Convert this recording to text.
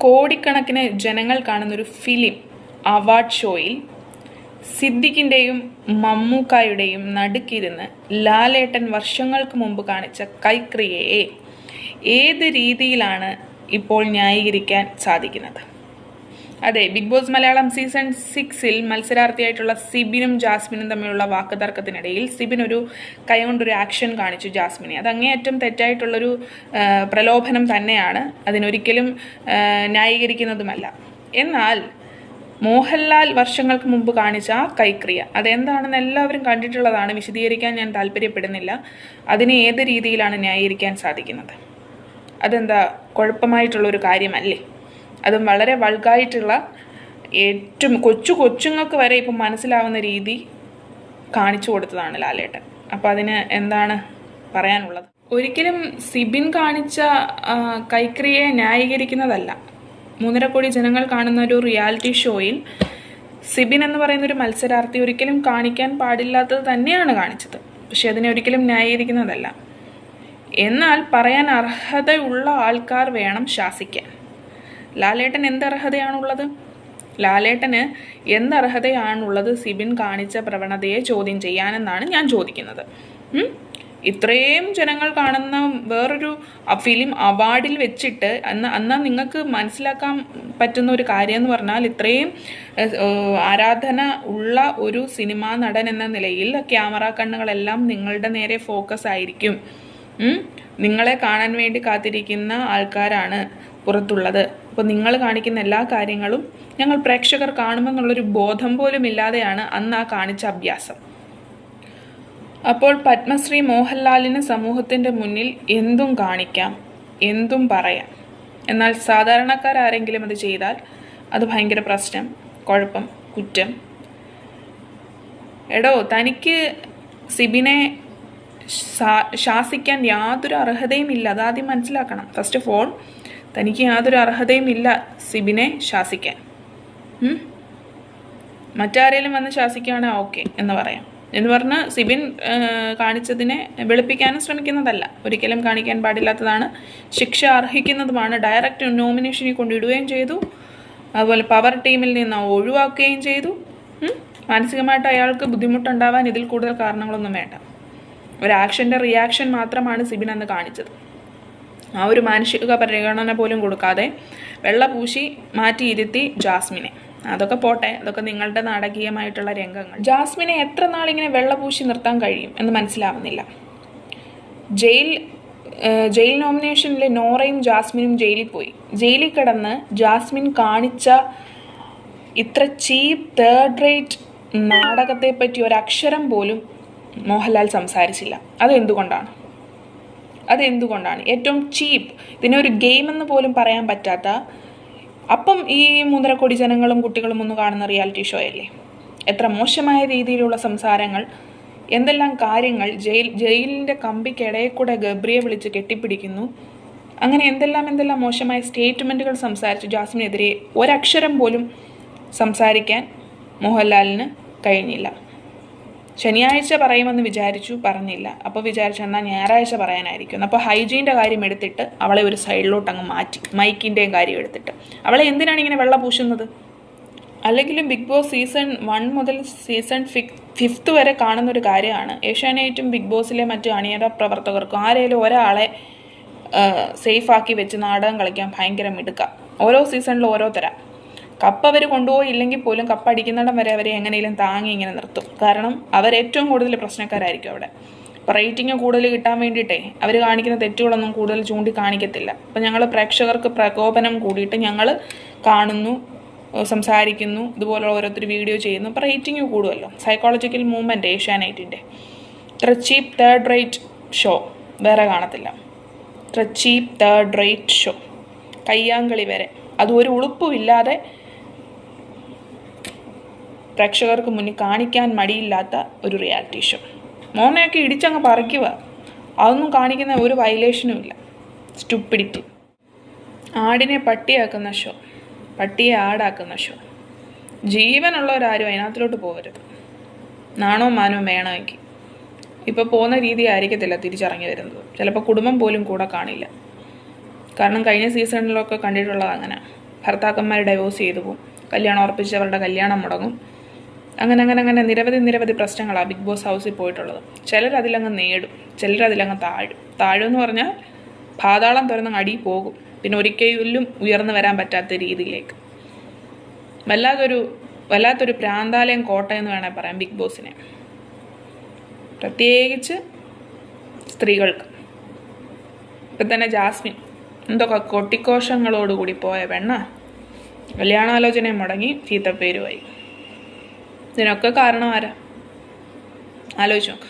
കോടിക്കണക്കിന് ജനങ്ങൾ കാണുന്നൊരു ഫിലിം അവാർഡ് ഷോയിൽ സിദ്ദിഖിൻ്റെയും മമ്മൂക്കായുടെയും നടുക്കിരുന്ന് ലാലേട്ടൻ വർഷങ്ങൾക്ക് മുമ്പ് കാണിച്ച കൈക്രിയയെ ഏത് രീതിയിലാണ് ഇപ്പോൾ ന്യായീകരിക്കാൻ സാധിക്കുന്നത്? അതെ, ബിഗ് ബോസ് മലയാളം സീസൺ 6 മത്സരാർത്ഥിയായിട്ടുള്ള സിബിനും ജാസ്മിനും തമ്മിലുള്ള വാക്കുതർക്കത്തിനിടയിൽ സിബിൻ ഒരു കൈകൊണ്ടൊരു ആക്ഷൻ കാണിച്ചു ജാസ്മിനെ. അത് അങ്ങേയറ്റം തെറ്റായിട്ടുള്ളൊരു പ്രലോഭനം തന്നെയാണ്, അതിനൊരിക്കലും ന്യായീകരിക്കുന്നതുമല്ല. എന്നാൽ മോഹൻലാൽ വർഷങ്ങൾക്ക് മുമ്പ് കാണിച്ച ആ കൈക്രിയ അതെന്താണെന്ന് എല്ലാവരും കണ്ടിട്ടുള്ളതാണ്, വിശദീകരിക്കാൻ ഞാൻ താല്പര്യപ്പെടുന്നില്ല. അതിനെ ഏത് രീതിയിലാണ് ന്യായീകരിക്കാൻ സാധിക്കുന്നത്? അതെന്താ കുഴപ്പമായിട്ടുള്ളൊരു കാര്യമല്ലേ? അതും വളരെ വൾഗായിട്ടുള്ള, ഏറ്റവും കൊച്ചുങ്ങൾക്ക് വരെ ഇപ്പം മനസ്സിലാവുന്ന രീതി കാണിച്ചു കൊടുത്തതാണ് ലാലേട്ടൻ. അപ്പം അതിന് എന്താണ് പറയാനുള്ളത്? ഒരിക്കലും സിബിൻ കാണിച്ച കൈക്രിയയെ ന്യായീകരിക്കുന്നതല്ല. 3.5 കോടി ജനങ്ങൾ കാണുന്ന ഒരു റിയാലിറ്റി ഷോയിൽ സിബിൻ എന്ന് പറയുന്നൊരു മത്സരാർത്ഥി ഒരിക്കലും കാണിക്കാൻ പാടില്ലാത്തത് തന്നെയാണ് കാണിച്ചത്. പക്ഷെ അതിനെ ഒരിക്കലും ന്യായീകരിക്കുന്നതല്ല. എന്നാൽ പറയാൻ അർഹതയുള്ള ആൾക്കാർ വേണം ശാസിക്കാൻ. ലാലേട്ടൻ എന്ത് അർഹതയാണുള്ളത്? ലാലേട്ടന് എന്ത് അർഹതയാണുള്ളത് സിബിൻ കാണിച്ച പ്രവണതയെ ചോദ്യം ചെയ്യാനെന്നാണ് ഞാൻ ചോദിക്കുന്നത്. ഇത്രയും ജനങ്ങൾ കാണുന്ന വേറൊരു ഫിലിം അവാർഡിൽ വെച്ചിട്ട് അന്ന് നിങ്ങൾക്ക് മനസ്സിലാക്കാൻ പറ്റുന്ന ഒരു കാര്യം എന്ന് പറഞ്ഞാൽ, ഇത്രയും ആരാധന ഉള്ള ഒരു സിനിമാ നടൻ എന്ന നിലയിൽ ക്യാമറ കണ്ണുകളെല്ലാം നിങ്ങളുടെ നേരെ ഫോക്കസ് ആയിരിക്കും. നിങ്ങളെ കാണാൻ വേണ്ടി കാത്തിരിക്കുന്ന ആൾക്കാരാണ് പുറത്തുള്ളത്. അപ്പോൾ നിങ്ങൾ കാണിക്കുന്ന എല്ലാ കാര്യങ്ങളും ഞങ്ങൾ പ്രേക്ഷകർ കാണുമെന്നുള്ളൊരു ബോധം പോലും ഇല്ലാതെയാണ് അന്ന് ആ കാണിച്ച അഭ്യാസം. അപ്പോൾ പത്മശ്രീ മോഹൻലാലിന് സമൂഹത്തിൻ്റെ മുന്നിൽ എന്തും കാണിക്കാം, എന്തും പറയാം. എന്നാൽ സാധാരണക്കാരാരെങ്കിലും അത് ചെയ്താൽ അത് ഭയങ്കര പ്രശ്നം, കുഴപ്പം, കുറ്റം. എടോ, തനിക്ക് സിബിനെ ശാസിക്കാൻ യാതൊരു അർഹതയും ഇല്ല. അതാദ്യം മനസ്സിലാക്കണം. ഫസ്റ്റ് ഓഫ് ഓൾ, തനിക്ക് യാതൊരു അർഹതയും ഇല്ല സിബിനെ ശാസിക്കാൻ. മറ്റാരെങ്കിലും വന്ന് ശാസിക്കുകയാണെങ്കിൽ ഓക്കെ എന്ന് പറയാം. എന്ന് പറഞ്ഞാൽ സിബിൻ കാണിച്ചതിനെ വെളുപ്പിക്കാനും ശ്രമിക്കുന്നതല്ല, ഒരിക്കലും കാണിക്കാൻ പാടില്ലാത്തതാണ്, ശിക്ഷ അർഹിക്കുന്നതുമാണ്. ഡയറക്റ്റ് നോമിനേഷനിൽ കൊണ്ടിടുകയും ചെയ്തു, അതുപോലെ പവർ ടീമിൽ നിന്ന് ഒഴിവാക്കുകയും ചെയ്തു. മാനസികമായിട്ട് അയാൾക്ക് ബുദ്ധിമുട്ടുണ്ടാവാൻ ഇതിൽ കൂടുതൽ കാരണങ്ങളൊന്നും വേണ്ട. ഒരു ആക്ഷൻ്റെ റിയാക്ഷൻ മാത്രമാണ് സിബിൻ അന്ന് കാണിച്ചത്. ആ ഒരു മാനസിക പരിഗണന പോലും കൊടുക്കാതെ വെള്ളപൂശി മാറ്റിയിരുത്തി ജാസ്മിനെ. അതൊക്കെ പോട്ടെ, അതൊക്കെ നിങ്ങളുടെ നാടകീയമായിട്ടുള്ള രംഗങ്ങൾ. ജാസ്മിനെ എത്ര നാളിങ്ങനെ വെള്ളപൂശി നിർത്താൻ കഴിയും എന്ന് മനസ്സിലാവുന്നില്ല. ജയിൽ നോമിനേഷനിലെ നോറയും ജാസ്മിനും ജയിലിൽ പോയി. ജയിലിൽ കിടന്ന് ജാസ്മിൻ കാണിച്ച ഇത്ര ചീപ്പ് തേർഡ് റേറ്റ് നാടകത്തെ പറ്റി ഒരക്ഷരം പോലും മോഹൻലാൽ സംസാരിച്ചില്ല. അതെന്തുകൊണ്ടാണ്? ഏറ്റവും ചീപ്പ്, ഇതിനെ ഒരു ഗെയിം എന്ന് പോലും പറയാൻ പറ്റാത്ത, അപ്പം ഈ 3.5 കോടി ജനങ്ങളും കുട്ടികളും ഒന്ന് കാണുന്ന റിയാലിറ്റി ഷോ അല്ലേ? എത്ര മോശമായ രീതിയിലുള്ള സംസാരങ്ങൾ, എന്തെല്ലാം കാര്യങ്ങൾ. ജയിലിൻ്റെ കമ്പിക്കിടയിൽ കൂടെ ഗബ്രിയെ വിളിച്ച് കെട്ടിപ്പിടിക്കുന്നു. അങ്ങനെ എന്തെല്ലാം മോശമായ സ്റ്റേറ്റ്മെൻറ്റുകൾ സംസാരിച്ചു. ജാസ്മിനെതിരെ ഒരക്ഷരം പോലും സംസാരിക്കാൻ മോഹൻലാലിന് കഴിഞ്ഞില്ല. ശനിയാഴ്ച പറയുമെന്ന് വിചാരിച്ചു, പറഞ്ഞില്ല. അപ്പോൾ വിചാരിച്ചു എന്നാൽ ഞായറാഴ്ച പറയാനായിരിക്കും. അപ്പോൾ ഹൈജീൻ്റെ കാര്യം എടുത്തിട്ട് അവളെ ഒരു സൈഡിലോട്ട് അങ്ങ് മാറ്റി, മൈക്കിൻ്റെയും കാര്യം എടുത്തിട്ട്. അവളെ എന്തിനാണ് ഇങ്ങനെ വെള്ളം പൂശുന്നത്? അല്ലെങ്കിലും ബിഗ് ബോസ് സീസൺ 1 മുതൽ സീസൺ 5 വരെ കാണുന്നൊരു കാര്യമാണ്, ഏഷ്യാനെറ്റും ബിഗ് ബോസിലെ മറ്റ് അണിയറ പ്രവർത്തകർക്കും ആരെങ്കിലും ഒരാളെ സേഫാക്കി വെച്ച് നാടകം കളിക്കാൻ ഭയങ്കര മിടുക്കാം. ഓരോ സീസണിലും ഓരോ തരം. കപ്പ് അവർ കൊണ്ടുപോയില്ലെങ്കിൽ പോലും കപ്പ് അടിക്കുന്നിടം വരെ അവരെ എങ്ങനെയും താങ്ങി ഇങ്ങനെ നിർത്തും. കാരണം അവരേറ്റവും കൂടുതൽ പ്രശ്നക്കാരായിരിക്കും അവിടെ. അപ്പോൾ റേറ്റിംഗ് കൂടുതൽ കിട്ടാൻ വേണ്ടിയിട്ടേ അവർ കാണിക്കുന്ന തെറ്റുകളൊന്നും കൂടുതൽ ചൂണ്ടിക്കാണിക്കത്തില്ല. അപ്പോൾ ഞങ്ങൾ പ്രേക്ഷകർക്ക് പ്രകോപനം കൂടിയിട്ട് ഞങ്ങൾ കാണുന്നു, സംസാരിക്കുന്നു, ഇതുപോലുള്ള ഓരോരുത്തർ വീഡിയോ ചെയ്യുന്നു. അപ്പോൾ റേറ്റിംഗ് കൂടുമല്ലോ. സൈക്കോളജിക്കൽ മൂവ്മെൻറ്റ് ഏഷ്യാനെറ്റിൻ്റെ. ഇത്ര ചീപ്പ് തേർഡ് റേറ്റ് ഷോ വേറെ കാണത്തില്ല. ഇത്ര ചീപ്പ് തേർഡ് റേറ്റ് ഷോ, കയ്യാങ്കളി വരെ, അതും ഒരു ഉളുപ്പുമില്ലാതെ പ്രേക്ഷകർക്ക് മുന്നിൽ കാണിക്കാൻ മടിയില്ലാത്ത ഒരു റിയാലിറ്റി ഷോ. മോനെയൊക്കെ ഇടിച്ചങ്ങ് പറിക്കുക, അതൊന്നും കാണിക്കുന്ന ഒരു വയലേഷനും ഇല്ല. സ്റ്റുപ്പിഡിറ്റി. ആടിനെ പട്ടിയാക്കുന്ന ഷോ, പട്ടിയെ ആടാക്കുന്ന ഷോ. ജീവനുള്ളവരാരും അതിനകത്തിലോട്ട് പോകരുത്. നാണവും മാനവും വേണമെങ്കിൽ. ഇപ്പോൾ പോകുന്ന രീതി ആയിരിക്കത്തില്ല തിരിച്ചിറങ്ങി വരുന്നത്. ചിലപ്പോൾ കുടുംബം പോലും കൂടെ കാണില്ല. കാരണം കഴിഞ്ഞ സീസണിലൊക്കെ കണ്ടിട്ടുള്ളത് അങ്ങനെ. ഭർത്താക്കന്മാർ ഡൈവോഴ്സ് ചെയ്തു പോകും, കല്യാണം ഉറപ്പിച്ചവരുടെ കല്യാണം മുടങ്ങും. അങ്ങനെ നിരവധി പ്രശ്നങ്ങളാണ് ബിഗ് ബോസ് ഹൗസിൽ പോയിട്ടുള്ളത്. ചിലരതിലങ്ങ് നേടും, ചിലരതിലങ്ങ് താഴുമെന്ന് പറഞ്ഞാൽ പാതാളം തുറന്ന് അടി പോകും, പിന്നെ ഒരിക്കലും ഉയർന്നു വരാൻ പറ്റാത്ത രീതിയിലേക്ക്. വല്ലാത്തൊരു പ്രാന്താലയം കോട്ടയെന്ന് വേണേൽ പറയാം ബിഗ് ബോസിനെ, പ്രത്യേകിച്ച് സ്ത്രീകൾക്ക്. ഇപ്പം തന്നെ ജാസ്മിൻ എന്തൊക്കെ കൊട്ടിക്കോശങ്ങളോടുകൂടി പോയ പെണ്ണ, കല്യാണാലോചനയും മുടങ്ങി, ചീത്തപ്പേരുമായി. ഇതിനൊക്കെ കാരണം ആരാ? ആലോചിച്ച് നോക്ക്.